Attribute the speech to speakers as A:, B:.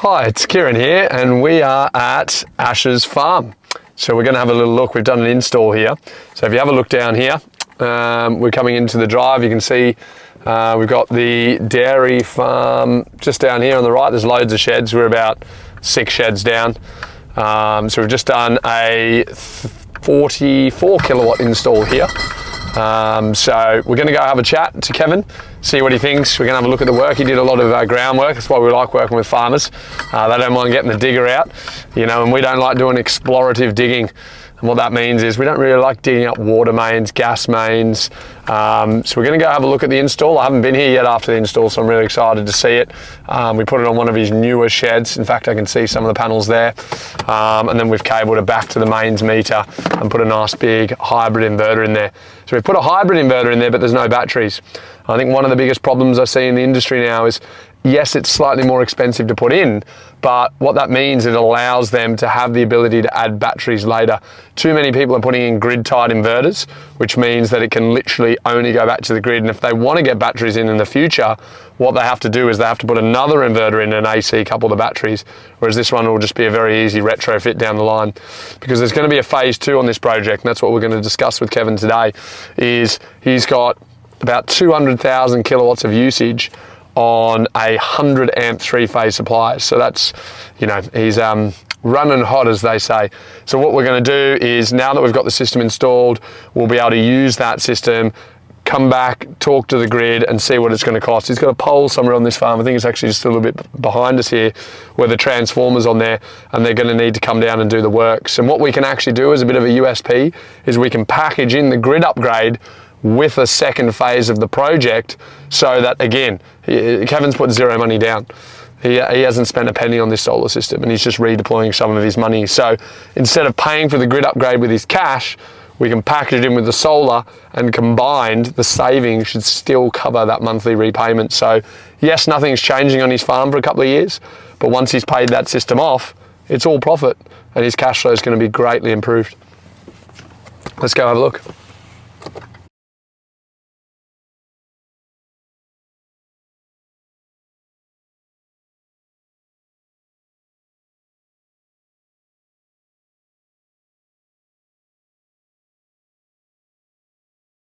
A: Hi, it's Kieren here, and we are at Ash's farm. So we're going to have a little look. We've done an install here. So if you have a look down here, we're coming into the drive. You can see we've got the dairy farm just down here on the right. There's loads of sheds. We're about 6 sheds down. So we've just done a 44 kilowatt install here. So we're going to go have a chat to Kevin, see what he thinks. We're going to have a look at the work. He did a lot of groundwork. That's why we like working with farmers. They don't mind getting the digger out, you know, and we don't like doing explorative digging. And what that means is we don't really like digging up water mains, gas mains. So we're going to go have a look at the install. I haven't been here yet after the install, so I'm really excited to see it. We put it on one of his newer sheds. In fact, I can see some of the panels there. And then we've cabled it back to the mains meter and put a nice big hybrid inverter in there. So we've put a hybrid inverter in there, but there's no batteries. I think one of the biggest problems I see in the industry now is, yes, it's slightly more expensive to put in, but what that means, it allows them to have the ability to add batteries later. Too many people are putting in grid-tied inverters, which means that it can literally only go back to the grid. And if they want to get batteries in the future, what they have to do is they have to put another inverter in an AC couple of the batteries, whereas this one will just be a very easy retrofit down the line. Because there's going to be a phase 2 on this project, and that's what we're going to discuss with Kevin today, is he's got about 200,000 kilowatts of usage on a 100 amp 3-phase supply. So that's, you know, he's running hot, as they say. So what we're going to do is, now that we've got the system installed, we'll be able to use that system, come back, talk to the grid and see what it's going to cost. He's got a pole somewhere on this farm. I think it's actually just a little bit behind us here, where the transformer's on there, and they're going to need to come down and do the works. And what we can actually do as a bit of a USP is we can package in the grid upgrade with a second phase of the project, so that, again, Kevin's put zero money down. He hasn't spent a penny on this solar system, and he's just redeploying some of his money. So instead of paying for the grid upgrade with his cash, we can package it in with the solar, and combined, the savings should still cover that monthly repayment. So yes, nothing's changing on his farm for a couple of years, but once he's paid that system off, it's all profit, and his cash flow is going to be greatly improved. Let's go have a look.